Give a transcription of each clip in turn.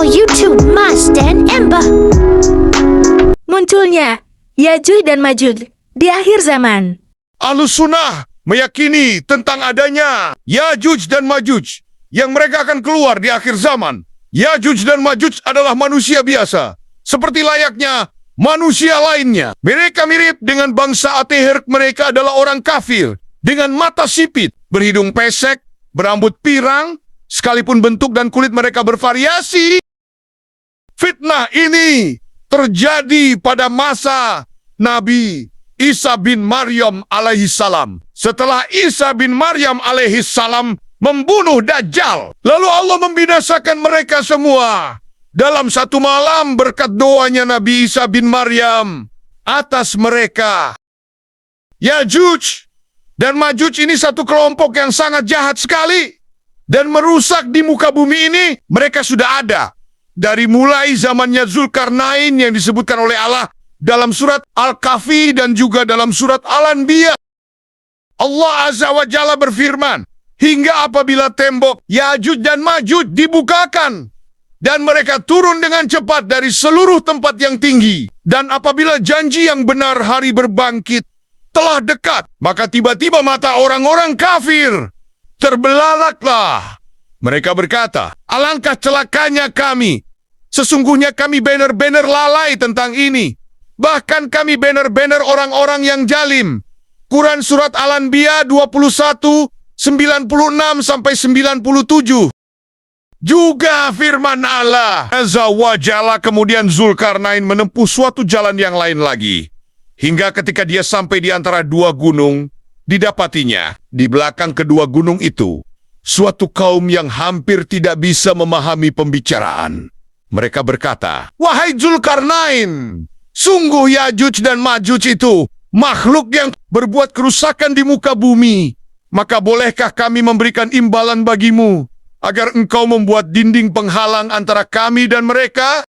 channel YouTube Mas dan Ember. Munculnya Yajuj dan Majuj di akhir zaman. Ahlus Sunnah meyakini tentang adanya Yajuj dan Majuj yang mereka akan keluar di akhir zaman. Yajuj dan Majuj adalah manusia biasa, seperti layaknya manusia lainnya. Mereka mirip dengan bangsa Ateherk. Mereka adalah orang kafir dengan mata sipit, berhidung pesek, berambut pirang, sekalipun bentuk dan kulit mereka bervariasi. Fitnah ini terjadi pada masa Nabi Isa bin Maryam alaihissalam. Setelah Isa bin Maryam alaihissalam membunuh Dajjal, lalu Allah membinasakan mereka semua dalam satu malam berkat doanya Nabi Isa bin Maryam atas mereka. Yajuj dan Majuj ini satu kelompok yang sangat jahat sekali dan merusak di muka bumi ini. Mereka sudah ada dari mulai zamannya Zulkarnain yang disebutkan oleh Allah dalam surat Al-Kahfi dan juga dalam surat Al-Anbiya. Allah Azza wa Jalla berfirman, hingga apabila tembok Yajuj dan Majuj dibukakan dan mereka turun dengan cepat dari seluruh tempat yang tinggi, dan apabila janji yang benar hari berbangkit telah dekat, maka tiba-tiba mata orang-orang kafir terbelalaklah. Mereka berkata, alangkah celakanya kami. Sesungguhnya kami benar-benar lalai tentang ini. Bahkan kami benar-benar orang-orang yang jalim. Quran Surat Al-Anbiya 21, 96-97. Juga firman Allah Azza wa Jalla, kemudian Zulkarnain menempuh suatu jalan yang lain lagi. Hingga ketika dia sampai di antara dua gunung, didapatinya di belakang kedua gunung itu suatu kaum yang hampir tidak bisa memahami pembicaraan. Mereka berkata, wahai Zulkarnain, sungguh Yajuj dan Majuj itu makhluk yang berbuat kerusakan di muka bumi. Maka bolehkah kami memberikan imbalan bagimu agar engkau membuat dinding penghalang antara kami dan mereka?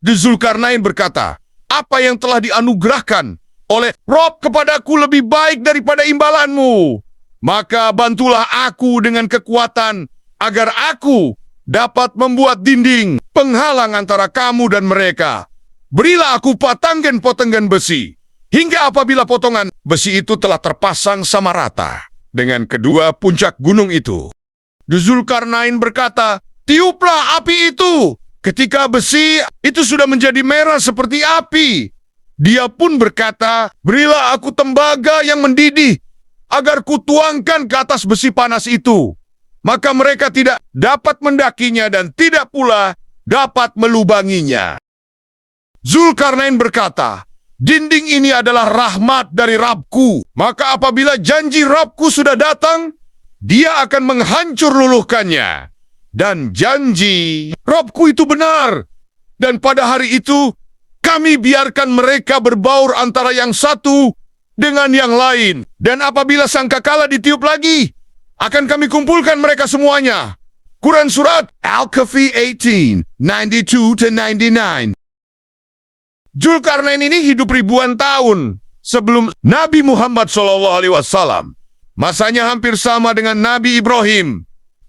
Zulkarnain berkata, apa yang telah dianugerahkan oleh Rob kepadaku lebih baik daripada imbalanmu. Maka bantulah aku dengan kekuatan agar aku dapat membuat dinding penghalang antara kamu dan mereka. Berilah aku potonggan besi, hingga apabila potongan besi itu telah terpasang sama rata dengan kedua puncak gunung itu. Zulkarnain berkata, tiuplah api itu. Ketika besi itu sudah menjadi merah seperti api, dia pun berkata, berilah aku tembaga yang mendidih, agar kutuangkan ke atas besi panas itu. Maka mereka tidak dapat mendakinya dan tidak pula dapat melubanginya. Zulkarnain berkata, dinding ini adalah rahmat dari Rabbku. Maka apabila janji Rabbku sudah datang, dia akan menghancur luluhkannya. Dan janji Rabbku itu benar. Dan pada hari itu, kami biarkan mereka berbaur antara yang satu dengan yang lain. Dan apabila sangkakala ditiup lagi, akan kami kumpulkan mereka semuanya. Quran Surat Al-Kahfi 18, 92-99. Zulkarnain ini hidup ribuan tahun sebelum Nabi Muhammad SAW. Masanya hampir sama dengan Nabi Ibrahim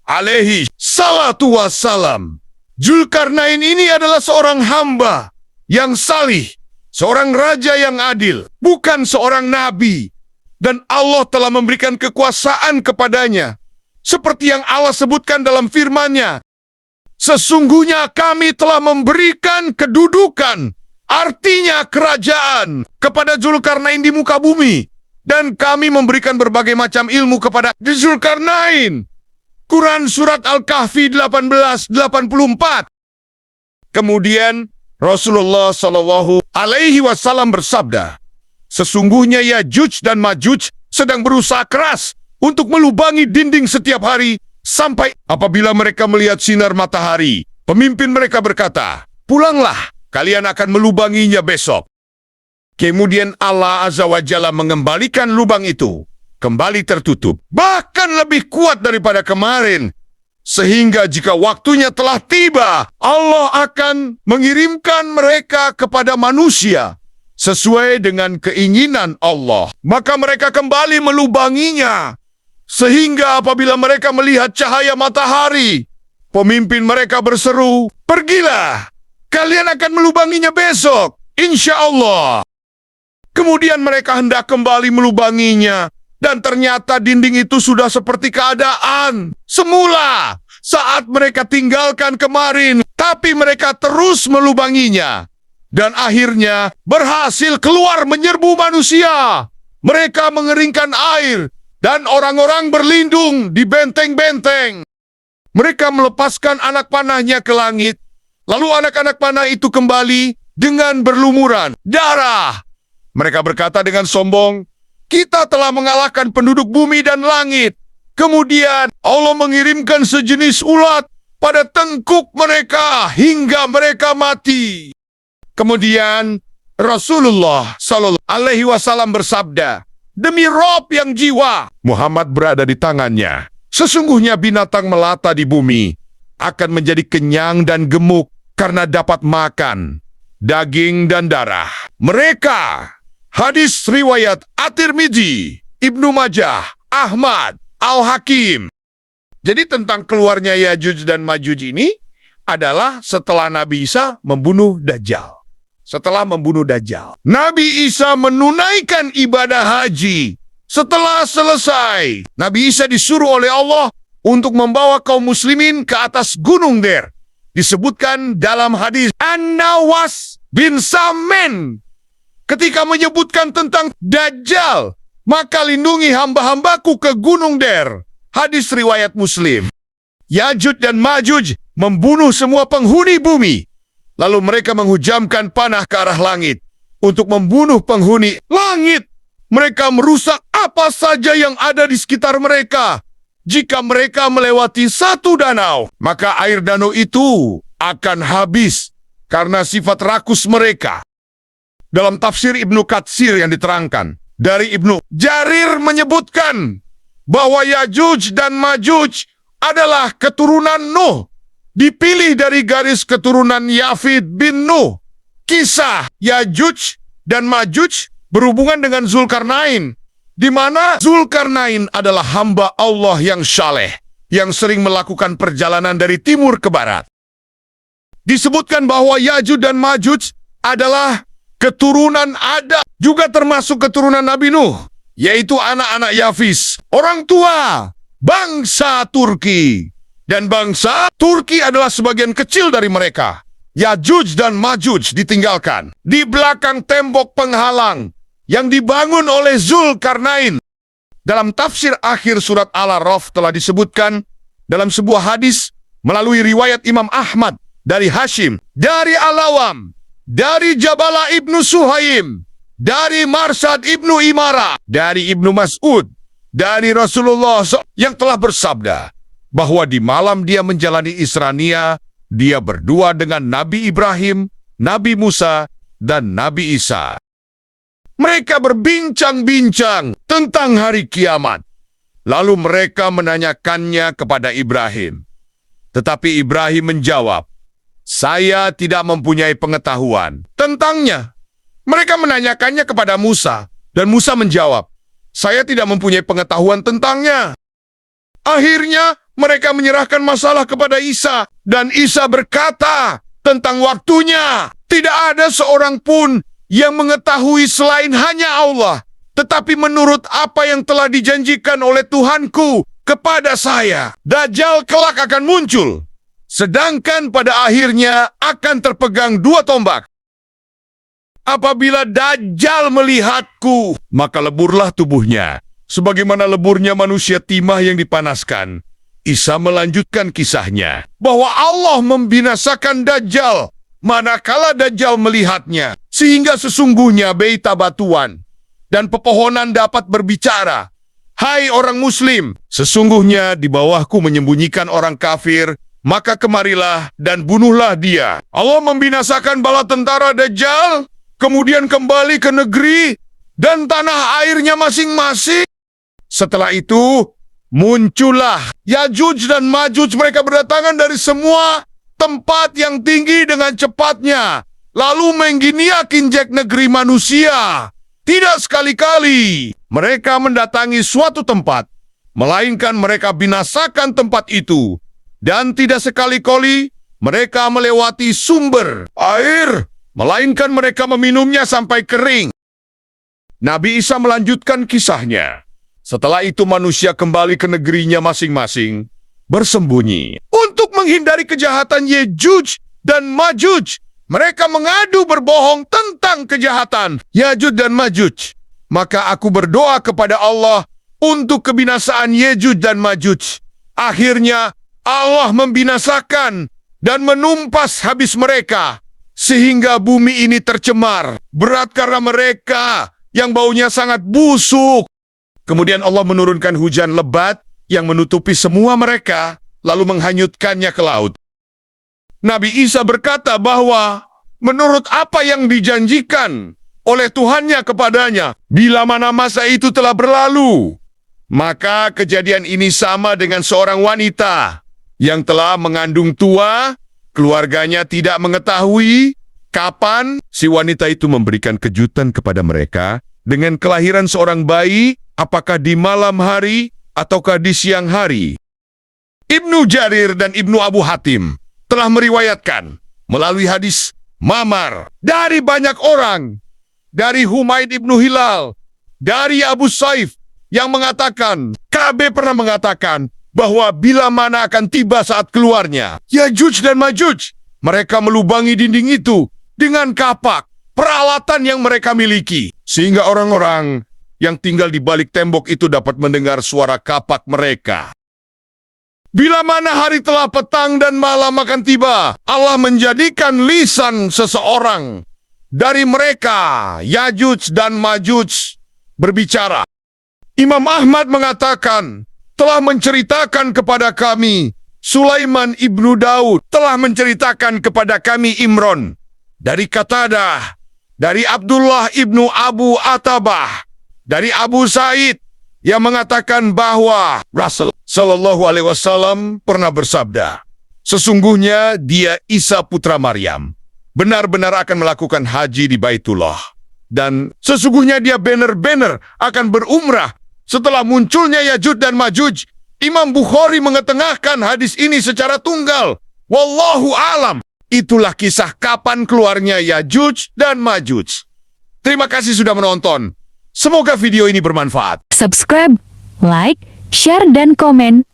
alaihi salatu wassalam. Zulkarnain ini adalah seorang hamba yang salih, seorang raja yang adil, bukan seorang nabi. Dan Allah telah memberikan kekuasaan kepadanya, seperti yang Allah sebutkan dalam firman-Nya. Sesungguhnya kami telah memberikan kedudukan, artinya kerajaan, kepada Zulkarnain di muka bumi. Dan kami memberikan berbagai macam ilmu kepada Zulkarnain. Quran Surat Al-Kahfi 18:84. Kemudian Rasulullah SAW bersabda, sesungguhnya Yajuj dan Majuj sedang berusaha keras untuk melubangi dinding setiap hari sampai apabila mereka melihat sinar matahari. Pemimpin mereka berkata, pulanglah, kalian akan melubanginya besok. Kemudian Allah Azza wa Jalla mengembalikan lubang itu kembali tertutup, bahkan lebih kuat daripada kemarin. Sehingga jika waktunya telah tiba, Allah akan mengirimkan mereka kepada manusia sesuai dengan keinginan Allah. Maka mereka kembali melubanginya. Sehingga apabila mereka melihat cahaya matahari, Pemimpin mereka berseru, "Pergilah, kalian akan melubanginya besok, insya Allah." Kemudian mereka hendak kembali melubanginya, dan ternyata dinding itu sudah seperti keadaan semula saat mereka tinggalkan kemarin, tapi mereka terus melubanginya. Dan akhirnya berhasil keluar menyerbu manusia. Mereka mengeringkan air, dan orang-orang berlindung di benteng-benteng. Mereka melepaskan anak panahnya ke langit, lalu anak-anak panah itu kembali dengan berlumuran darah. Mereka berkata dengan sombong, "Kita telah mengalahkan penduduk bumi dan langit." Kemudian Allah mengirimkan sejenis ulat pada tengkuk mereka hingga mereka mati. Kemudian Rasulullah Shallallahu Alaihi Wasallam bersabda, "Demi Rob yang jiwa Muhammad berada di tangannya, sesungguhnya binatang melata di bumi akan menjadi kenyang dan gemuk karena dapat makan daging dan darah mereka." Hadis riwayat At-Tirmidzi, Ibnu Majah, Ahmad, Al-Hakim. Jadi tentang keluarnya Yajuj dan Majuj ini adalah setelah Nabi Isa membunuh Dajjal. Setelah membunuh Dajjal, Nabi Isa menunaikan ibadah haji. Setelah selesai, Nabi Isa disuruh oleh Allah untuk membawa kaum muslimin ke atas Gunung Der. Disebutkan dalam hadis An-Nawas bin Samen, ketika menyebutkan tentang Dajjal, maka lindungi hamba-hambaku ke Gunung Der. Hadis riwayat Muslim. Yajuj dan Majuj membunuh semua penghuni bumi. Lalu mereka menghujamkan panah ke arah langit untuk membunuh penghuni langit. Mereka merusak apa saja yang ada di sekitar mereka. Jika mereka melewati satu danau, maka air danau itu akan habis karena sifat rakus mereka. Dalam tafsir Ibnu Katsir yang diterangkan dari Ibnu Jarir menyebutkan bahwa Yajuj dan Majuj adalah keturunan Nuh, dipilih dari garis keturunan Yafid bin Nuh. Kisah Yajuj dan Majuj berhubungan dengan Zulkarnain, di mana Zulkarnain adalah hamba Allah yang saleh, yang sering melakukan perjalanan dari timur ke barat. Disebutkan bahwa Yajuj dan Majuj adalah keturunan Adam, juga termasuk keturunan Nabi Nuh, yaitu anak-anak Yafis, orang tua bangsa Turki. Dan bangsa Turki adalah sebagian kecil dari mereka. Yajuj dan Majuj ditinggalkan di belakang tembok penghalang yang dibangun oleh Zulkarnain. Dalam tafsir akhir surat Al-A'raf telah disebutkan dalam sebuah hadis melalui riwayat Imam Ahmad dari Hashim, dari Al-Awam, dari Jabala Ibnu Suhaim, dari Marsad Ibnu Imara, dari Ibnu Mas'ud, dari Rasulullah yang telah bersabda bahwa di malam dia menjalani Isrania, dia berdua dengan Nabi Ibrahim, Nabi Musa, dan Nabi Isa. Mereka berbincang-bincang tentang hari kiamat. Lalu mereka menanyakannya kepada Ibrahim. Tetapi Ibrahim menjawab, "Saya tidak mempunyai pengetahuan tentangnya." Mereka menanyakannya kepada Musa, dan Musa menjawab, "Saya tidak mempunyai pengetahuan tentangnya." Akhirnya, mereka menyerahkan masalah kepada Isa, dan Isa berkata tentang waktunya, "Tidak ada seorang pun yang mengetahui selain hanya Allah, tetapi menurut apa yang telah dijanjikan oleh Tuhanku kepada saya, Dajjal kelak akan muncul. Sedangkan pada akhirnya akan terpegang dua tombak. Apabila Dajjal melihatku, maka leburlah tubuhnya, sebagaimana leburnya manusia timah yang dipanaskan." Isa melanjutkan kisahnya bahwa Allah membinasakan Dajjal manakala Dajjal melihatnya, sehingga sesungguhnya bait batuan dan pepohonan dapat berbicara. "Hai orang muslim, sesungguhnya di bawahku menyembunyikan orang kafir, maka kemarilah dan bunuhlah dia." Allah membinasakan bala tentara Dajjal, kemudian kembali ke negeri dan tanah airnya masing-masing. Setelah itu, muncullah Yajuj dan Majuj. Mereka berdatangan dari semua tempat yang tinggi dengan cepatnya, lalu mengginiakinjek negeri manusia. Tidak sekali-kali mereka mendatangi suatu tempat, melainkan mereka binasakan tempat itu Dan tidak sekali-kali mereka melewati sumber air, melainkan mereka meminumnya sampai kering. Nabi Isa melanjutkan kisahnya. Setelah itu manusia kembali ke negerinya masing-masing, bersembunyi. Untuk menghindari kejahatan Yejuj dan Majuj, mereka mengadu berbohong tentang kejahatan Yajuj dan Majuj. Maka aku berdoa kepada Allah untuk kebinasaan Yejuj dan Majuj. Akhirnya Allah membinasakan dan menumpas habis mereka, sehingga bumi ini tercemar berat karena mereka yang baunya sangat busuk. Kemudian Allah menurunkan hujan lebat yang menutupi semua mereka, lalu menghanyutkannya ke laut. Nabi Isa berkata bahwa menurut apa yang dijanjikan oleh Tuhannya kepadanya, bila mana masa itu telah berlalu, maka kejadian ini sama dengan seorang wanita yang telah mengandung tua, keluarganya tidak mengetahui kapan si wanita itu memberikan kejutan kepada mereka dengan kelahiran seorang bayi, apakah di malam hari ataukah di siang hari. Ibnu Jarir dan Ibnu Abu Hatim telah meriwayatkan melalui hadis Mamar dari banyak orang, dari Humaid Ibnu Hilal, dari Abu Saif yang mengatakan, Ka'be pernah mengatakan bahwa bila mana akan tiba saat keluarnya Yajuj dan Majuj, mereka melubangi dinding itu dengan kapak, peralatan yang mereka miliki, sehingga orang-orang yang tinggal di balik tembok itu dapat mendengar suara kapak mereka. Bila mana hari telah petang dan malam akan tiba, Allah menjadikan lisan seseorang dari mereka, Yajuj dan Majuj, berbicara. Imam Ahmad mengatakan, telah menceritakan kepada kami, Sulaiman ibnu Daud telah menceritakan kepada kami Imron, dari Qatadah, dari Abdullah ibnu Abu Atabah, dari Abu Said, yang mengatakan bahwa Rasul Sallallahu Alaihi Wasallam pernah bersabda, sesungguhnya dia Isa putra Maryam, benar-benar akan melakukan haji di Baitullah. Dan sesungguhnya dia benar-benar akan berumrah setelah munculnya Yajuj dan Majuj. Imam Bukhari mengetengahkan hadis ini secara tunggal. Wallahu alam. Itulah kisah kapan keluarnya Yajuj dan Majuj. Terima kasih sudah menonton. Semoga video ini bermanfaat. Subscribe, like, share, dan komen